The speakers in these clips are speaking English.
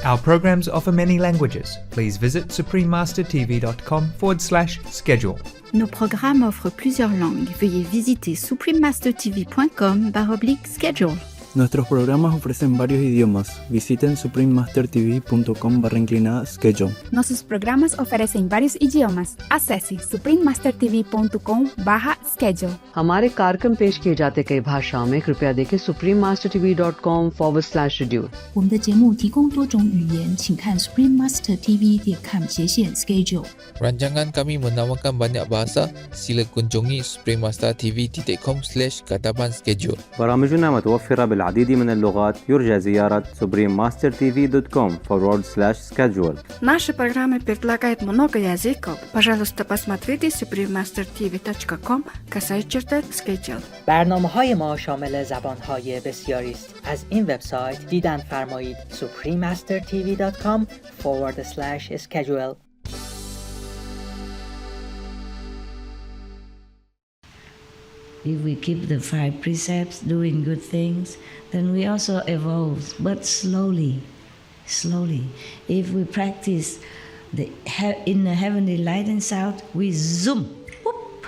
Our programs offer many languages. Please visit suprememastertv.com/schedule. Nos programmes offrent plusieurs langues. Veuillez visiter suprememastertv.com/schedule. Nuestros programas ofrecen varios idiomas. Visiten suprememastertv.com/schedule. Nossos programas oferecem vários idiomas. Acesse suprememastertv.com/schedule. हमारे कार्यक्रम पेश किए जाते कई भाषाओं में कृपया देखें suprememastertv.com/schedule。我们的节目提供多种语言，请看 suprememastertv.com/schedule。 Rancangan kami menawarkan banyak bahasa. Sila kunjungi suprememastertv.com/katapan schedule. برامجنا متوفرة بالعديد من اللغات. يرجى زيارة suprememastertv.com/schedule. Наши программы предлагают много языков. Пожалуйста, посмотрите suprememastertv.com/schedule. برنامه‌های ما شامل زبان‌های بسیاری است. از این وبسایت دیدن فرمایید suprememastertv.com/schedule. If we keep the 5 precepts, doing good things, then we also evolve, but slowly. If we practice in the heavenly light and sound, we zoom, whoop,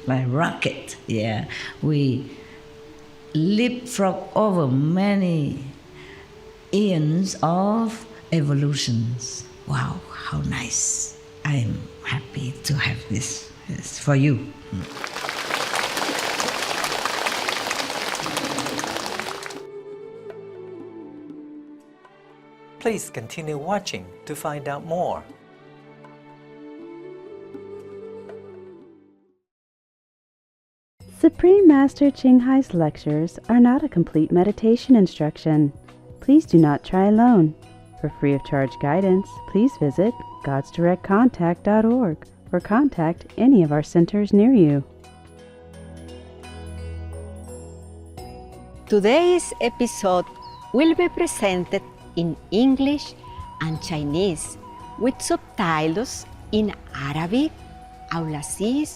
like rocket. Yeah, we leapfrog over many eons of evolutions. Wow, how nice! I am happy to have this for you. Please continue watching to find out more. Supreme Master Ching Hai's lectures are not a complete meditation instruction. Please do not try alone. For free of charge guidance, please visit godsdirectcontact.org or contact any of our centers near you. Today's episode will be presented in English and Chinese with subtitles in Arabic, Aulacese,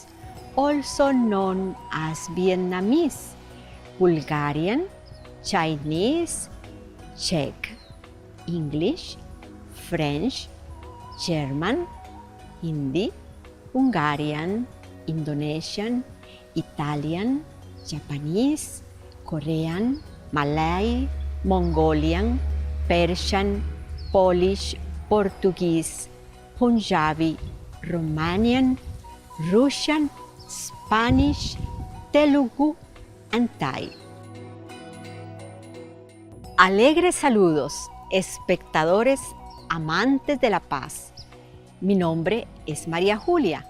also known as Vietnamese, Bulgarian, Chinese, Czech, English, French, German, Hindi, Hungarian, Indonesian, Italian, Japanese, Korean, Malay, Mongolian, Persian, Polish, Portuguese, Punjabi, Romanian, Russian, Spanish, Telugu, and Thai. Alegres saludos, espectadores amantes de la paz. Mi nombre es María Julia.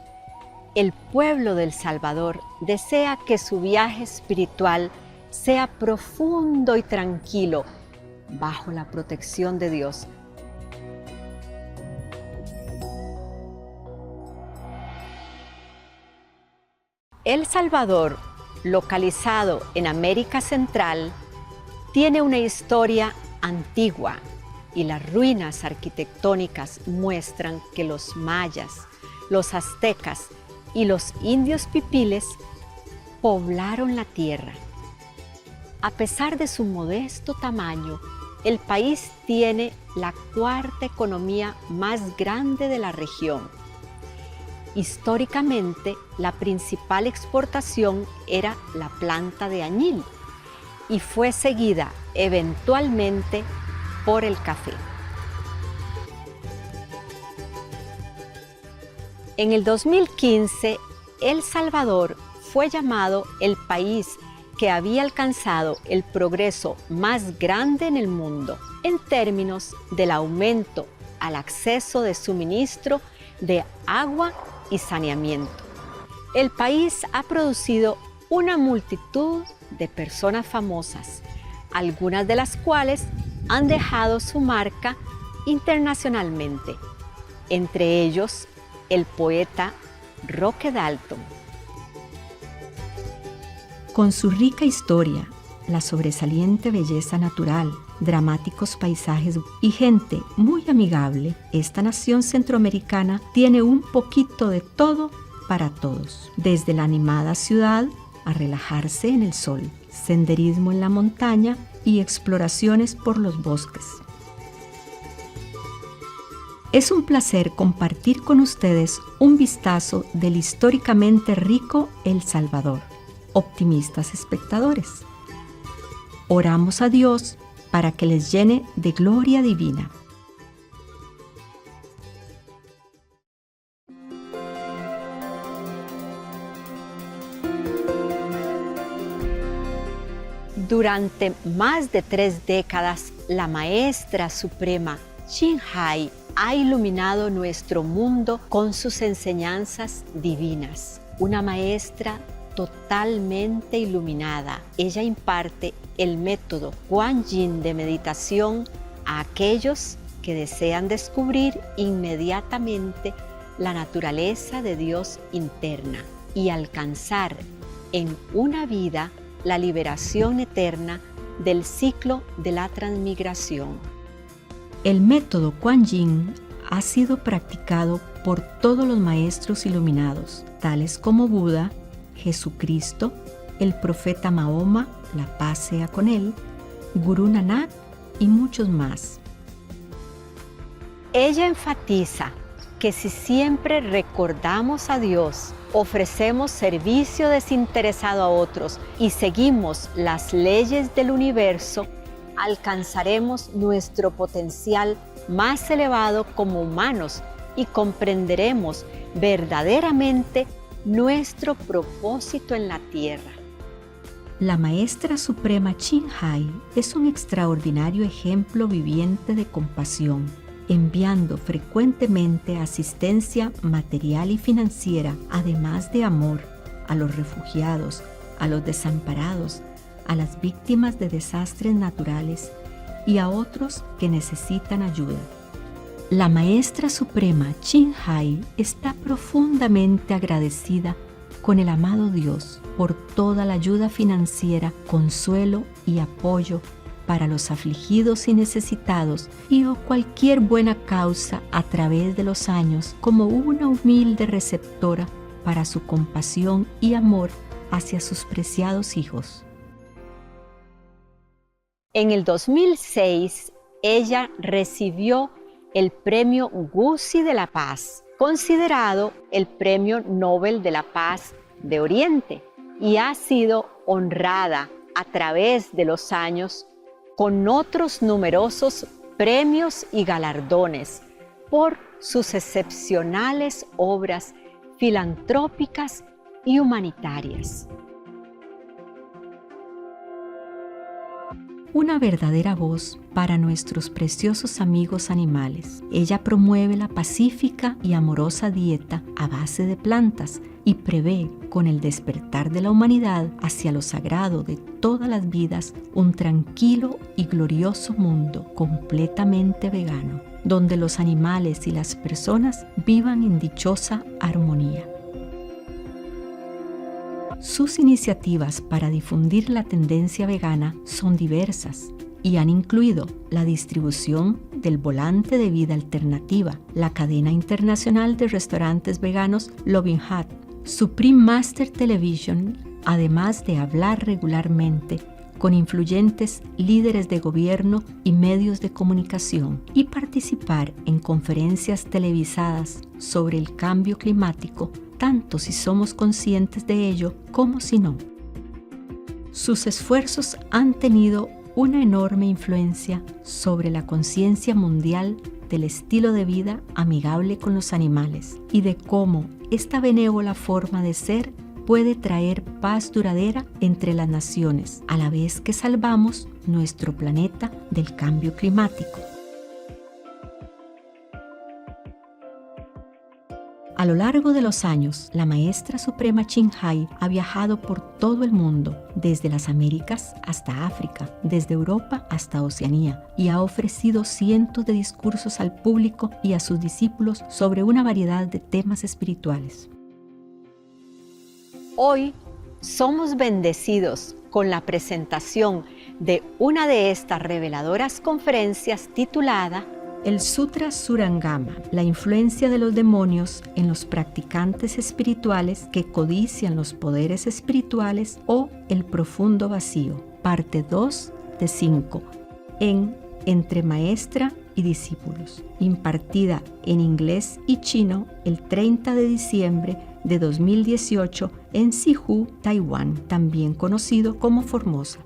El pueblo de El Salvador desea que su viaje espiritual sea profundo y tranquilo bajo la protección de Dios. El Salvador, localizado en América Central, tiene una historia antigua y las ruinas arquitectónicas muestran que los mayas, los aztecas y los indios pipiles poblaron la tierra. A pesar de su modesto tamaño, el país tiene la cuarta economía más grande de la región. Históricamente, la principal exportación era la planta de añil y fue seguida eventualmente por el café. En el 2015, El Salvador fue llamado el país que había alcanzado el progreso más grande en el mundo en términos del aumento al acceso de suministro de agua y saneamiento. El país ha producido una multitud de personas famosas, algunas de las cuales han dejado su marca internacionalmente, entre ellos el poeta Roque Dalton. Con su rica historia, la sobresaliente belleza natural, dramáticos paisajes y gente muy amigable, esta nación centroamericana tiene un poquito de todo para todos. Desde la animada ciudad a relajarse en el sol, senderismo en la montaña y exploraciones por los bosques. Es un placer compartir con ustedes un vistazo del históricamente rico El Salvador. Optimistas espectadores, oramos a Dios para que les llene de gloria divina. Durante más de 3 décadas, la maestra suprema Ching ha iluminado nuestro mundo con sus enseñanzas divinas. Una maestra totalmente iluminada. Ella imparte el método Jing de meditación a aquellos que desean descubrir inmediatamente la naturaleza de Dios interna y alcanzar en una vida la liberación eterna del ciclo de la transmigración. El método Jing ha sido practicado por todos los maestros iluminados, tales como Buda, Jesucristo, el profeta Mahoma, la paz sea con él, Gurú Nanak y muchos más. Ella enfatiza que si siempre recordamos a Dios, ofrecemos servicio desinteresado a otros y seguimos las leyes del universo, alcanzaremos nuestro potencial más elevado como humanos y comprenderemos verdaderamente nuestro propósito en la tierra. La maestra suprema Ching es un extraordinario ejemplo viviente de compasión, enviando frecuentemente asistencia material y financiera, además de amor, a los refugiados, a los desamparados, a las víctimas de desastres naturales y a otros que necesitan ayuda. La maestra suprema Ching está profundamente agradecida con el amado Dios por toda la ayuda financiera, consuelo y apoyo para los afligidos y necesitados y o cualquier buena causa a través de los años como una humilde receptora para su compasión y amor hacia sus preciados hijos. En el 2006, ella recibió el Premio Guzzi de la Paz, considerado el Premio Nobel de la Paz de Oriente, y ha sido honrada a través de los años con otros numerosos premios y galardones por sus excepcionales obras filantrópicas y humanitarias. Una verdadera voz para nuestros preciosos amigos animales. Ella promueve la pacífica y amorosa dieta a base de plantas y prevé, con el despertar de la humanidad hacia lo sagrado de todas las vidas, un tranquilo y glorioso mundo completamente vegano, donde los animales y las personas vivan en dichosa armonía. Sus iniciativas para difundir la tendencia vegana son diversas y han incluido la distribución del volante de vida alternativa, la cadena internacional de restaurantes veganos Loving Hut, Supreme Master Television, además de hablar regularmente con influyentes líderes de gobierno y medios de comunicación y participar en conferencias televisadas sobre el cambio climático, tanto si somos conscientes de ello como si no. Sus esfuerzos han tenido una enorme influencia sobre la conciencia mundial del estilo de vida amigable con los animales y de cómo esta benévola forma de ser puede traer paz duradera entre las naciones, a la vez que salvamos nuestro planeta del cambio climático. A lo largo de los años, la maestra suprema Ching ha viajado por todo el mundo, desde las Américas hasta África, desde Europa hasta Oceanía, y ha ofrecido cientos de discursos al público y a sus discípulos sobre una variedad de temas espirituales. Hoy somos bendecidos con la presentación de una de estas reveladoras conferencias titulada El Sutra Surangama, la influencia de los demonios en los practicantes espirituales que codician los poderes espirituales o el profundo vacío, parte 2, parte 5 en Entre Maestra y Discípulos, impartida en inglés y chino el 30 de diciembre de 2018 en Sihu, Taiwán, también conocido como Formosa.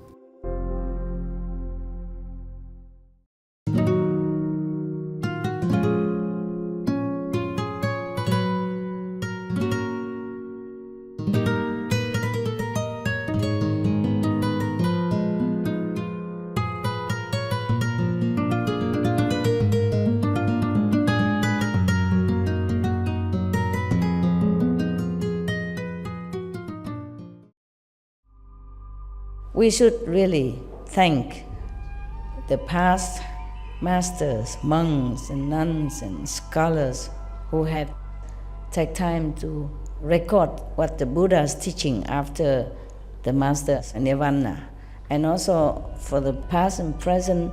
We should really thank the past masters, monks and nuns and scholars who have taken time to record what the Buddha is teaching after the master's nirvana, and also for the past and present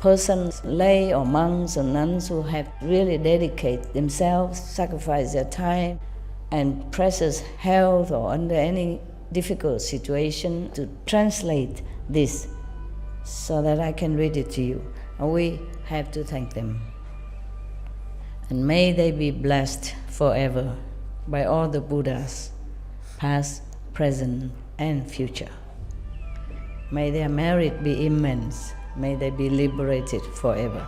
persons, lay or monks or nuns who have really dedicated themselves, sacrificed their time and precious health or under any difficult situation to translate this so that I can read it to you. And we have to thank them. And may they be blessed forever by all the Buddhas, past, present, and future. May their merit be immense. May they be liberated forever.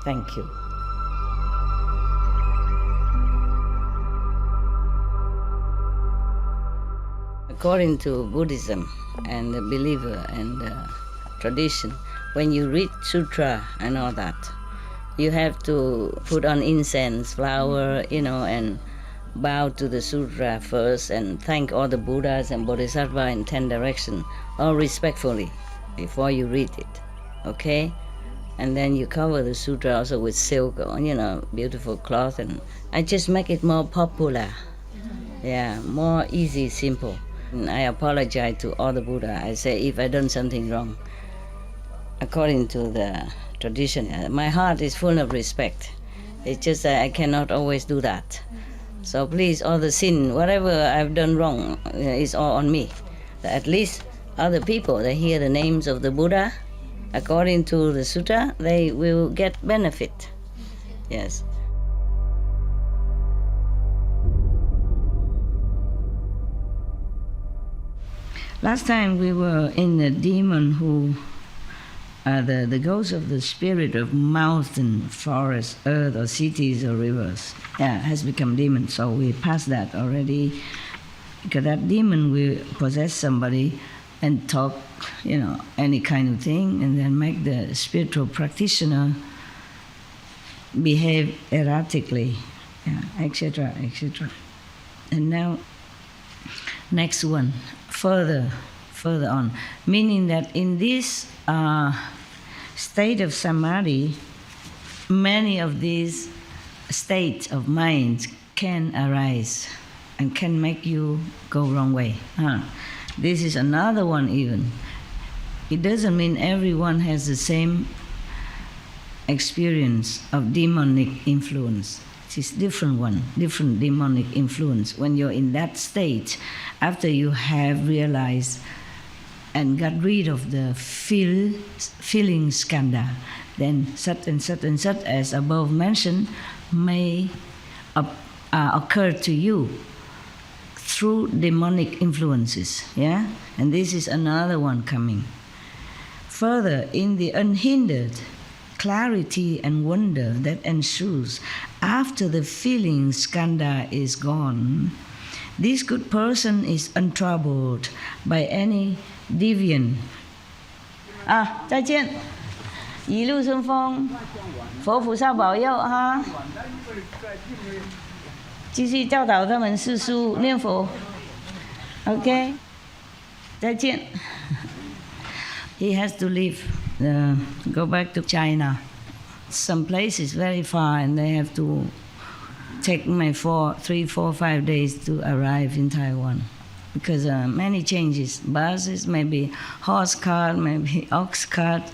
Thank you. According to Buddhism and the believer and the tradition, when you read sutra and all that, you have to put on incense, flower, and bow to the sutra first and thank all the Buddhas and Bodhisattvas in 10 directions, all respectfully, before you read it, okay? And then you cover the sutra also with silk or, beautiful cloth, and I just make it more popular. Yeah, more easy, simple. And I apologize to all the Buddha. I say if I done something wrong, according to the tradition, my heart is full of respect. It's just that I cannot always do that. So please, all the sin, whatever I've done wrong, is all on me. At least other people, they hear the names of the Buddha, according to the sutta, they will get benefit. Yes. Last time we were in the demon who, the ghost of the spirit of mountain, forest, earth, or cities or rivers, has become demon. So we passed that already. Because that demon will possess somebody and talk, any kind of thing, and then make the spiritual practitioner behave erratically, etc., etc. And now, next one. Further on, meaning that in this state of samadhi, many of these states of mind can arise and can make you go wrong way. This is another one even. It doesn't mean everyone has the same experience of demonic influence. It's different one, different demonic influence. When you're in that state, after you have realized and got rid of the feeling skandha, then such and such and such as above mentioned may occur to you through demonic influences, And this is another one coming. Further, in the unhindered clarity and wonder that ensues after the feeling skandha is gone, this good person is untroubled by any deviant. 再见，一路顺风，佛菩萨保佑哈！继续教导他们四书念佛。OK， 再见。He has to leave, go back to China. Some places very far, and they have to take 3, 4, 5 days to arrive in Taiwan. Because many changes, buses, maybe horse cart, maybe ox cart,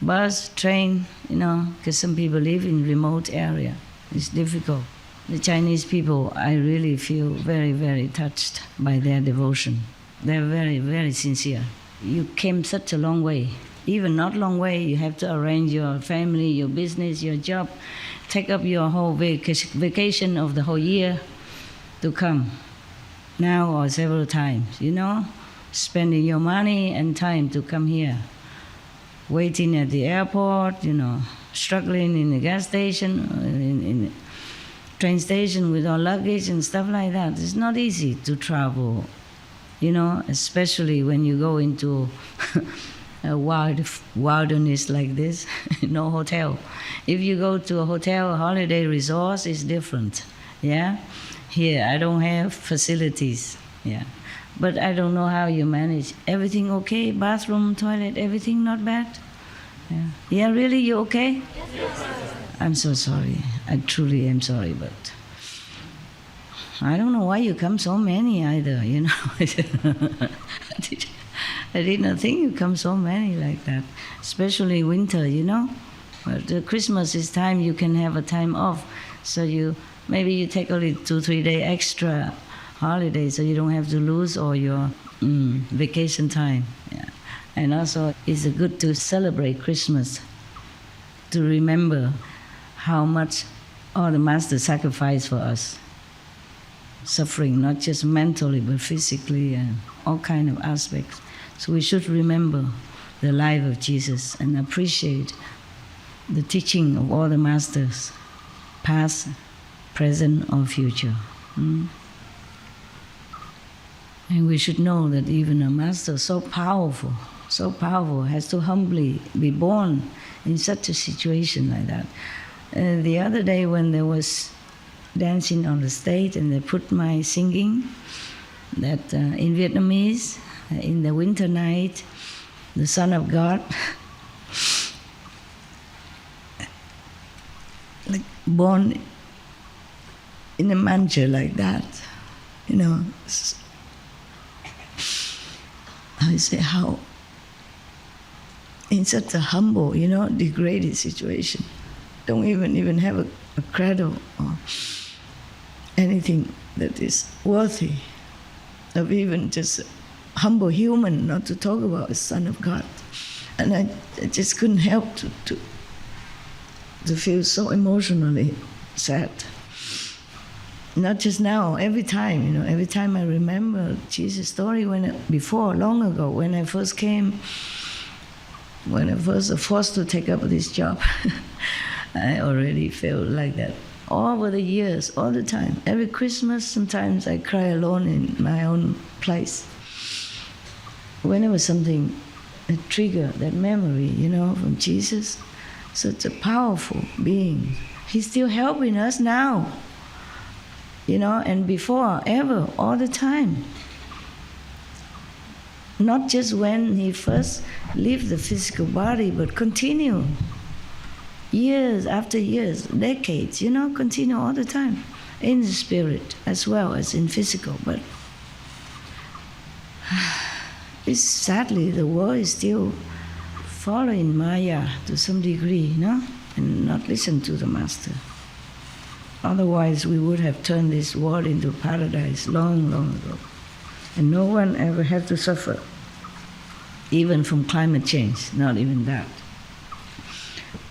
bus, train, because some people live in remote area. It's difficult. The Chinese people, I really feel very, very touched by their devotion. They're very, very sincere. you came such a long way. Even not long way, you have to arrange your family, your business, your job, take up your whole vacation of the whole year to come now or several times, spending your money and time to come here, waiting at the airport, struggling in the gas station, in the train station with our luggage and stuff like that. It's not easy to travel, especially when you go into a wilderness like this, no hotel. If you go to a hotel, a holiday resort, it's different, yeah? Here, I don't have facilities, yeah. But I don't know how you manage. Everything okay? Bathroom, toilet, everything not bad? Yeah, really, you okay? Yes. I'm so sorry. I truly am sorry, but I don't know why you come so many either, I did not think you come so many like that, especially winter, But Christmas is time you can have a time off, so maybe you take only 2-3 days extra holiday, so you don't have to lose all your vacation time. Yeah. And also, it's good to celebrate Christmas, to remember how much all the Master sacrificed for us, suffering not just mentally but physically and all kind of aspects. So we should remember the life of Jesus and appreciate the teaching of all the Masters, past, present, or future. And we should know that even a Master so powerful, has to humbly be born in such a situation like that. The other day when there was dancing on the stage and they put my singing, that in Vietnamese, in the winter night, the Son of God, like born in a manger like that, I say how, in such a humble, degraded situation, don't even have a cradle or anything that is worthy of even just humble human, not to talk about a Son of God. And I just couldn't help to feel so emotionally sad. Not just now, every time, every time I remember Jesus' story long ago, when I first came, when I was forced to take up this job, I already felt like that. All over the years, all the time. Every Christmas, sometimes I cry alone in my own place. Whenever something triggered that memory, from Jesus, such a powerful being. He's still helping us now, and before, ever, all the time. Not just when he first left the physical body, but continue. Years after years, decades, continue all the time. In the spirit as well as in physical. But sadly, the world is still following Maya to some degree, and not listen to the Master. Otherwise, we would have turned this world into paradise long, long ago. And no one ever had to suffer, even from climate change, not even that.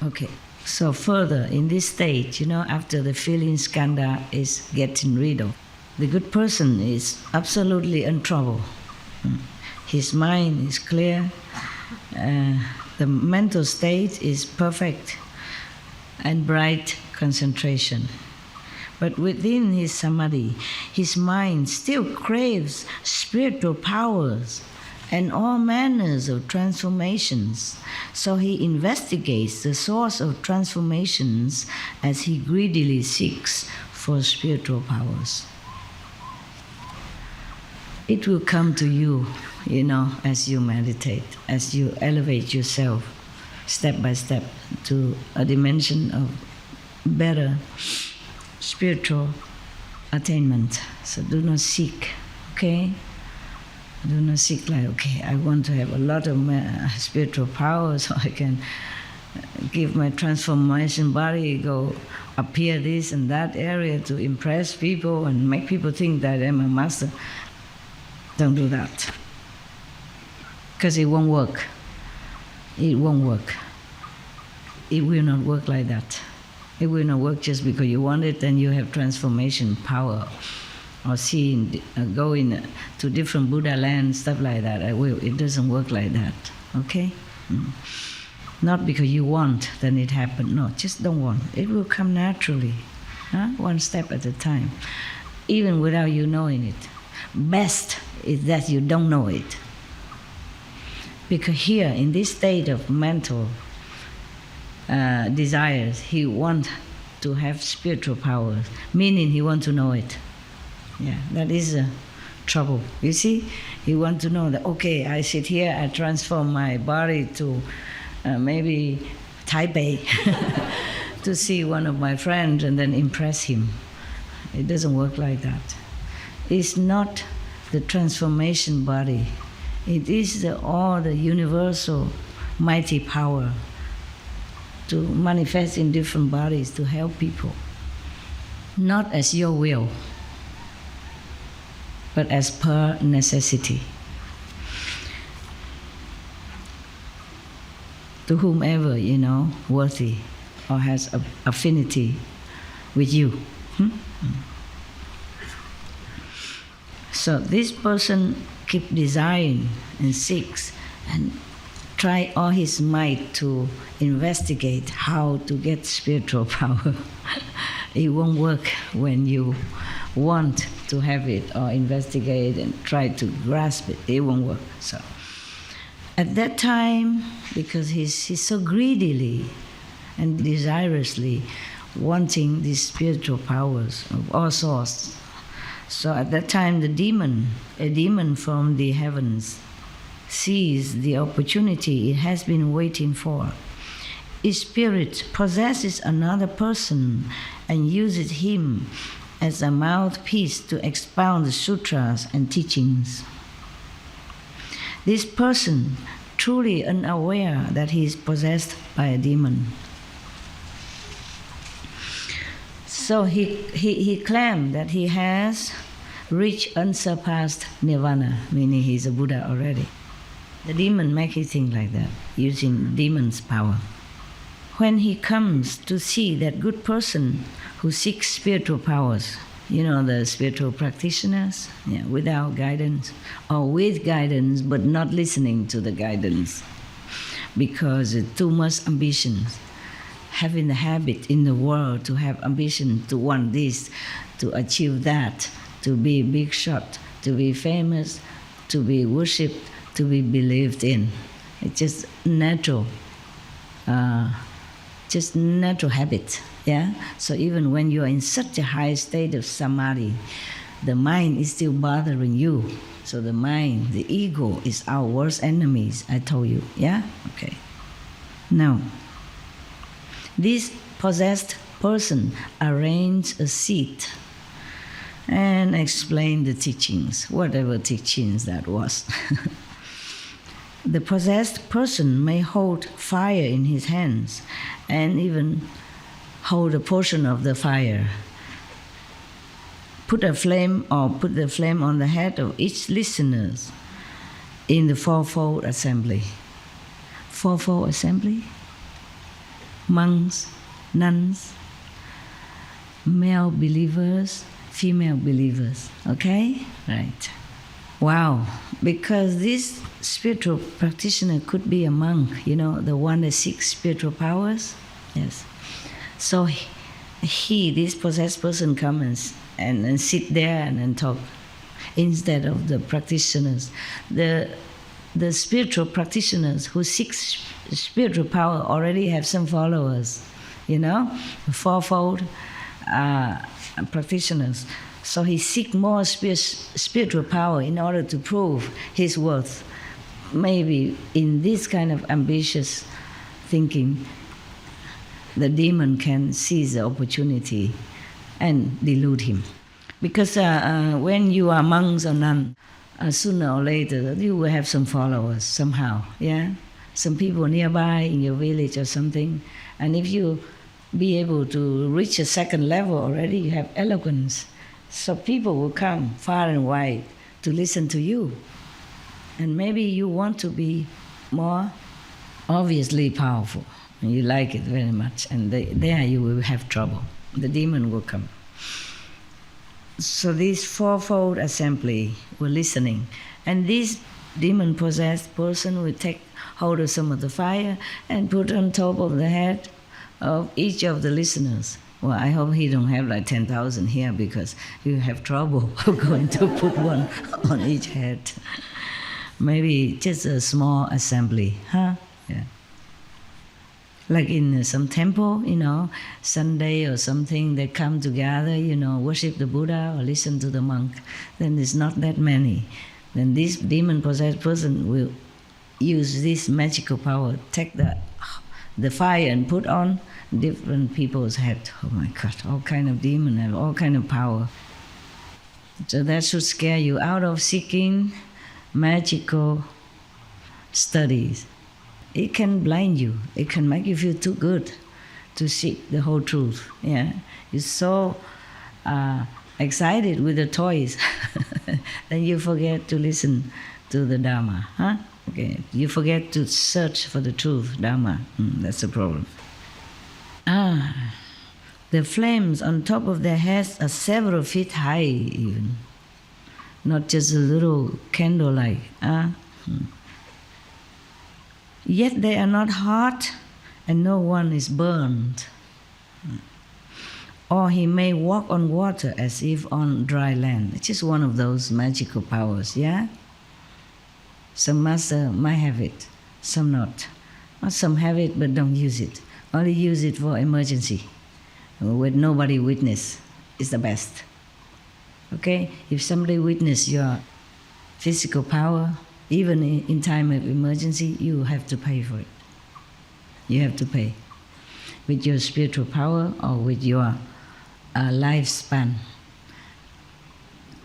Okay, so further, in this stage, after the feeling skandha is getting rid of, the good person is absolutely untroubled. His mind is clear, the mental state is perfect, and bright concentration. But within his samadhi, his mind still craves spiritual powers and all manners of transformations. So he investigates the source of transformations as he greedily seeks for spiritual powers. It will come to you, as you meditate, as you elevate yourself step by step to a dimension of better spiritual attainment. So do not seek, okay? Do not seek like, okay, I want to have a lot of spiritual power so I can give my transformation body, go appear this and that area to impress people and make people think that I'm a master. Don't do that. because it won't work. It won't work. It will not work like that. It will not work just because you want it and you have transformation power, or going to different Buddha lands, stuff like that. It doesn't work like that, okay? Not because you want, then it happens. No, just don't want. It will come naturally, one step at a time, even without you knowing it. Best is that you don't know it. Because here, in this state of mental desires, he wants to have spiritual powers, meaning he wants to know it. Yeah, that is trouble. You see, he wants to know that, okay, I sit here, I transform my body to maybe Taipei to see one of my friends and then impress him. It doesn't work like that. It's not the transformation body. It is all the universal mighty power to manifest in different bodies to help people. Not as your will, but as per necessity. To whomever, worthy or has affinity with you. So this person keeps desiring and seeks and try all his might to investigate how to get spiritual power. It won't work when you want to have it or investigate and try to grasp it. It won't work. So at that time, because he's so greedily and desirously wanting these spiritual powers of all sorts, so at that time a demon from the heavens, sees the opportunity it has been waiting for. Its spirit possesses another person and uses him as a mouthpiece to expound the sutras and teachings. This person, truly unaware that he is possessed by a demon. So he claimed that he has reached unsurpassed nirvana, meaning he's a Buddha already. The demon makes it think like that, using demon's power. When he comes to see that good person who seeks spiritual powers, the spiritual practitioners, without guidance, or with guidance but not listening to the guidance, because too much ambition, having the habit in the world to have ambition to want this, to achieve that, to be a big shot, to be famous, to be worshipped, to be believed in. It's just natural habit. Yeah. So even when you are in such a high state of samadhi, the mind is still bothering you. So the mind, the ego, is our worst enemies. I told you. Yeah. Okay. Now, this possessed person arranged a seat and explained the teachings, whatever teachings that was. The possessed person may hold fire in his hands and even hold a portion of the fire. Put the flame on the head of each listener in the fourfold assembly. Fourfold assembly? Monks, nuns, male believers, female believers. Okay? Right. Wow. Because this spiritual practitioner could be a monk, the one that seeks spiritual powers. Yes. So this possessed person comes and sit there and talk instead of the practitioners. The spiritual practitioners who seek spiritual power already have some followers, fourfold practitioners. So he seeks more spiritual power in order to prove his worth. Maybe in this kind of ambitious thinking, the demon can seize the opportunity and delude him. Because when you are monks or nuns, sooner or later you will have some followers somehow, yeah? Some people nearby in your village or something. And if you be able to reach a second level already, you have eloquence. So people will come far and wide to listen to you. And maybe you want to be more obviously powerful. And you like it very much. And there you will have trouble. The demon will come. So this fourfold assembly were listening. And this demon-possessed person will take hold of some of the fire and put on top of the head of each of the listeners. Well, I hope he don't have like 10,000 here, because you have trouble going to put one on each head. Maybe just a small assembly, huh? Yeah. Like in some temple, Sunday or something, they come together, worship the Buddha or listen to the monk. Then it's not that many. Then this demon-possessed person will use this magical power, take the fire and put on different people's head. Oh my God, all kind of demon have all kind of power. So that should scare you out of seeking magical studies. It can blind you. It can make you feel too good to seek the whole truth. Yeah, you're so excited with the toys, then you forget to listen to the Dharma. Huh? Okay, you forget to search for the truth, Dharma. That's the problem. The flames on top of their heads are several feet high, even. Not just a little candlelight. Yet they are not hot, and no one is burned. Or he may walk on water as if on dry land. It's just one of those magical powers, yeah? Some master might have it, some not. Or some have it but don't use it. Only use it for emergency, with nobody witness. Is the best. Okay? If somebody witness your physical power, even in time of emergency, you have to pay for it. You have to pay. With your spiritual power or with your lifespan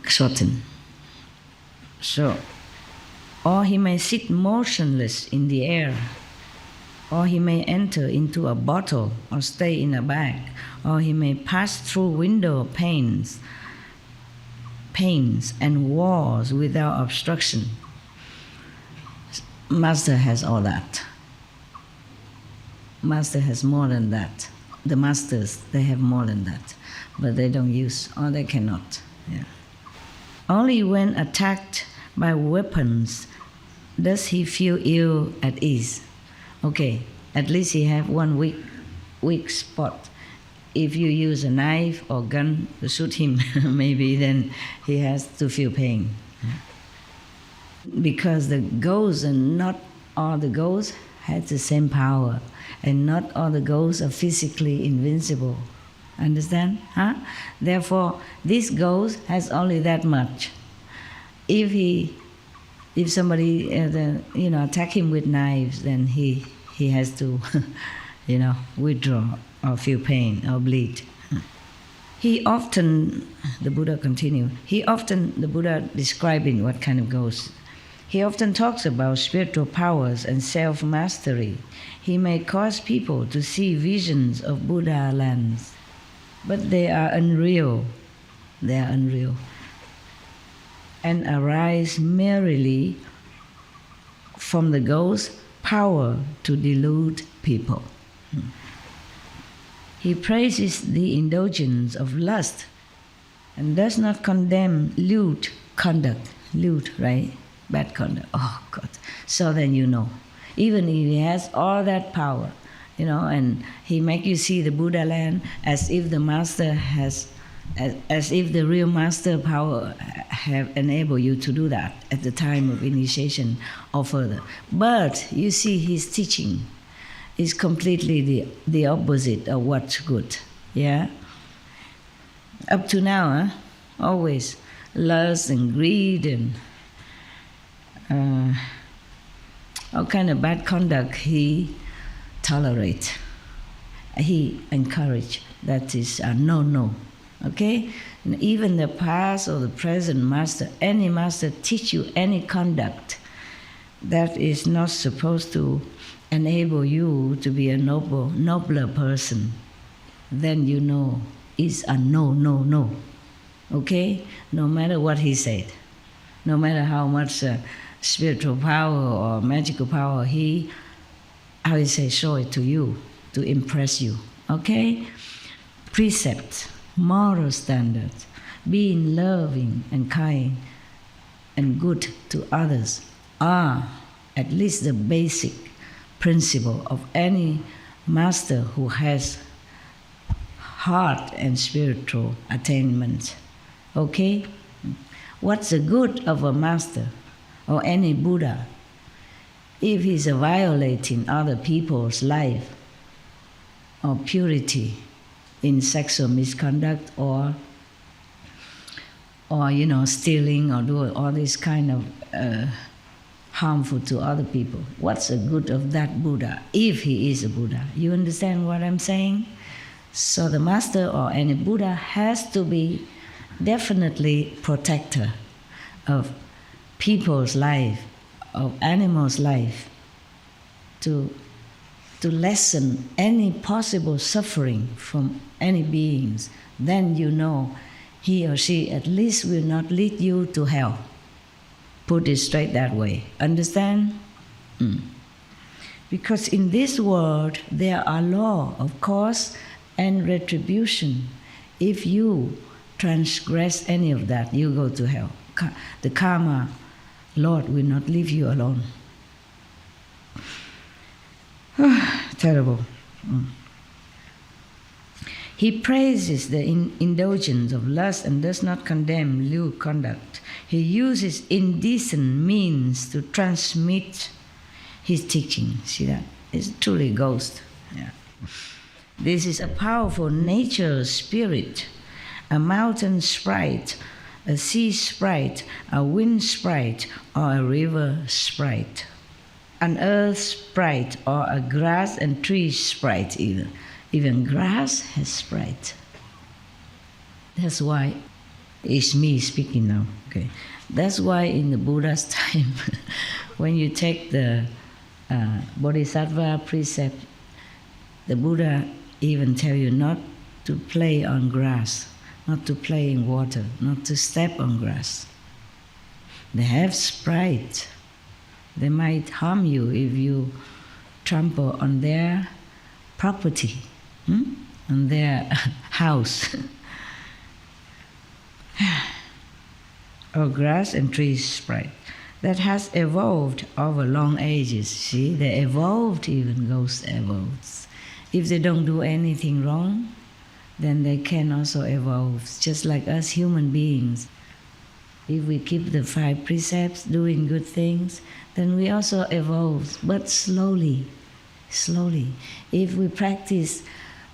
shortened. So, or he may sit motionless in the air, or he may enter into a bottle or stay in a bag, or he may pass through window panes and walls without obstruction. Master has all that. Master has more than that. The masters, they have more than that, but they don't use, or they cannot. Yeah. Only when attacked by weapons does he feel ill at ease. Okay, at least he have one weak spot. If you use a knife or gun to shoot him, maybe then he has to feel pain. Because the ghosts, and not all the ghosts have the same power, and not all the ghosts are physically invincible. Understand? Huh? Therefore, this ghost has only that much. If somebody attack him with knives, then he has to withdraw or feel pain or bleed. The Buddha describing what kind of ghost. He often talks about spiritual powers and self-mastery. He may cause people to see visions of Buddha lands, but they are unreal. They are unreal. And arise merely from the ghost's power to delude people. He praises the indulgence of lust and does not condemn lewd conduct. Lewd, right? Bad conduct. Oh, God. So then you know. Even if he has all that power, and he make you see the Buddha land as if the master has, as if the real master power have enabled you to do that at the time of initiation or further. But you see his teaching is completely the opposite of what's good. Yeah? Up to now, always lust and greed and all kind of bad conduct he tolerate. He encourage. That is a no. Okay? And even the past or the present master, any master teach you any conduct that is not supposed to enable you to be a nobler person, then you know it's a no. Okay? No matter what he said, no matter how much spiritual power or magical power, he, I would say, show it to you to impress you. Okay? Precepts, moral standards, being loving and kind and good to others are at least the basic principle of any master who has heart and spiritual attainment. Okay? What's the good of a master or any Buddha if he's violating other people's life or purity in sexual misconduct or stealing or doing all this kind of harmful to other people? What's the good of that Buddha if he is a Buddha? You understand what I'm saying? So the master or any Buddha has to be definitely protector of people's life, of animals' life, to lessen any possible suffering from any beings. Then you know he or she at least will not lead you to hell. Put it straight that way. Understand? Because in this world there are law of cause and retribution. If you transgress any of that, you go to hell. The karma Lord will not leave you alone. Terrible. He praises the indulgence of lust and does not condemn lewd conduct. He uses indecent means to transmit his teaching. See that? It's truly ghost. Yeah. This is a powerful nature spirit, a mountain sprite, a sea sprite, a wind sprite, or a river sprite, an earth sprite, or a grass and tree sprite even. Even grass has sprite. That's why, it's me speaking now, okay. That's why in the Buddha's time, when you take the Bodhisattva precept, the Buddha even tell you not to play on grass, not to play in water, not to step on grass. They have sprite. They might harm you if you trample on their property, on their house. Or grass and trees sprite. That has evolved over long ages. See, they evolved, even ghosts evolve. If they don't do anything wrong, then they can also evolve, just like us human beings. If we keep the 5 precepts, doing good things, then we also evolve, but slowly, slowly. If we practice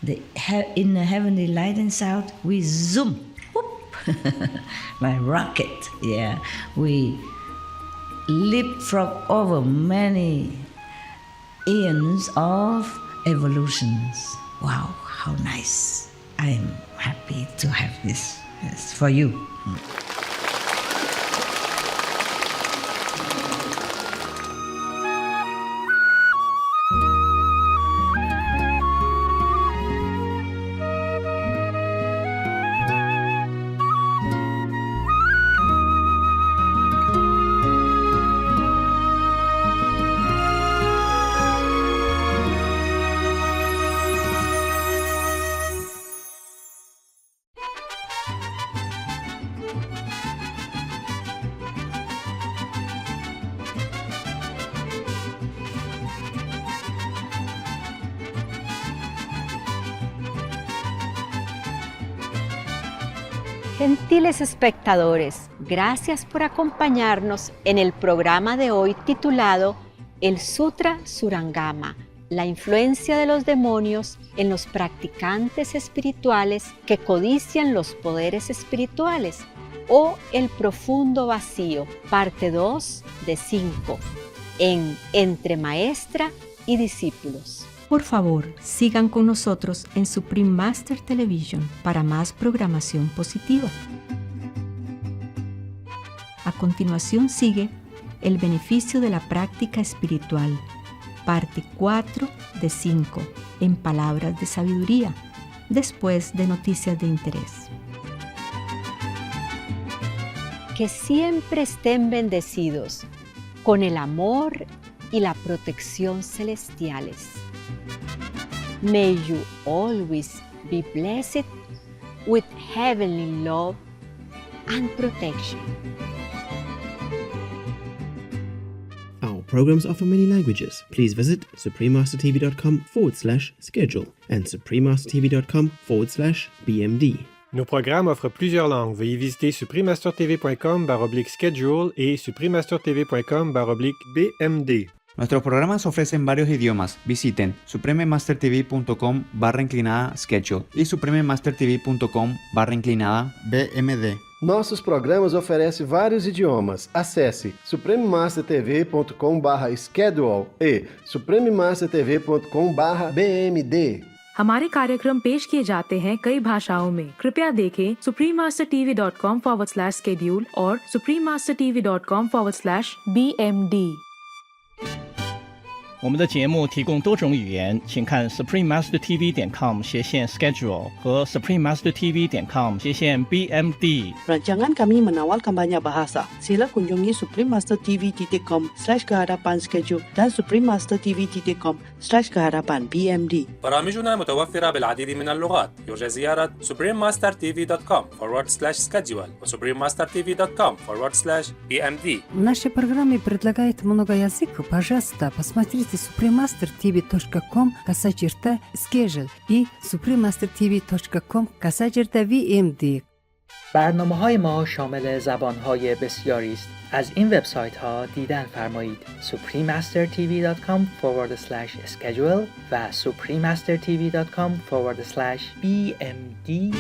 in the heavenly light and sound, we zoom, whoop, like rocket, yeah. We leapfrog over many eons of evolutions. Wow, how nice. I am happy to have this. Yes, for you. Gentiles espectadores, gracias por acompañarnos en el programa de hoy titulado El Sutra Surangama, la influencia de los demonios en los practicantes espirituales que codician los poderes espirituales, o el profundo vacío, parte 2 de 5, en Entre Maestra y Discípulos. Por favor, sigan con nosotros en Supreme Master Television para más programación positiva. A continuación sigue El beneficio de la práctica espiritual, parte 4 de 5, en Palabras de Sabiduría, después de Noticias de Interés. Que siempre estén bendecidos. con el amor y la protección celestiales. May you always be blessed with heavenly love and protection. Our programs offer many languages. Please visit suprememastertv.com/schedule and suprememastertv.com/BMD. Nos programmes offrent plusieurs langues. Veuillez visiter suprememastertv.com/schedule et suprememastertv.com/BMD. Nuestros programas ofrecen varios idiomas. Visiten suprememastertv.com/schedule e suprememastertv.com/BMD. Nossos programas oferecem vários idiomas. Acesse suprememastertv.com/schedule e suprememastertv.com/BMD. हमारे कार्यक्रम पेश किए जाते हैं कई भाषाओं में। कृपया देखें suprememastertv.com/schedule और suprememastertv.com/BMD。我们的节目提供多种语言，请看 suprememastertv.com/schedule 和 suprememastertv.com/BMD。 Rancangan kami menawarkan banyak bahasa. Sila kunjungi suprememastertv.com/kehadapan-schedule dan suprememastertv.com/kehadapan-BMD. برامجنا متوفرة بالعديد من اللغات. يرجى زيارة suprememastertv.com/schedule و suprememastertv.com/BMD. Наши программы предлагают много языков. Пожалуйста, посмотрите suprememastertv.com/schedule и suprememastertv.com/BMD. برنامه‌های ما شامل زبان‌های بسیاری است. از این وبسایت‌ها دیدن فرمایید: suprememastertv.com/schedule و suprememastertv.com/BMD.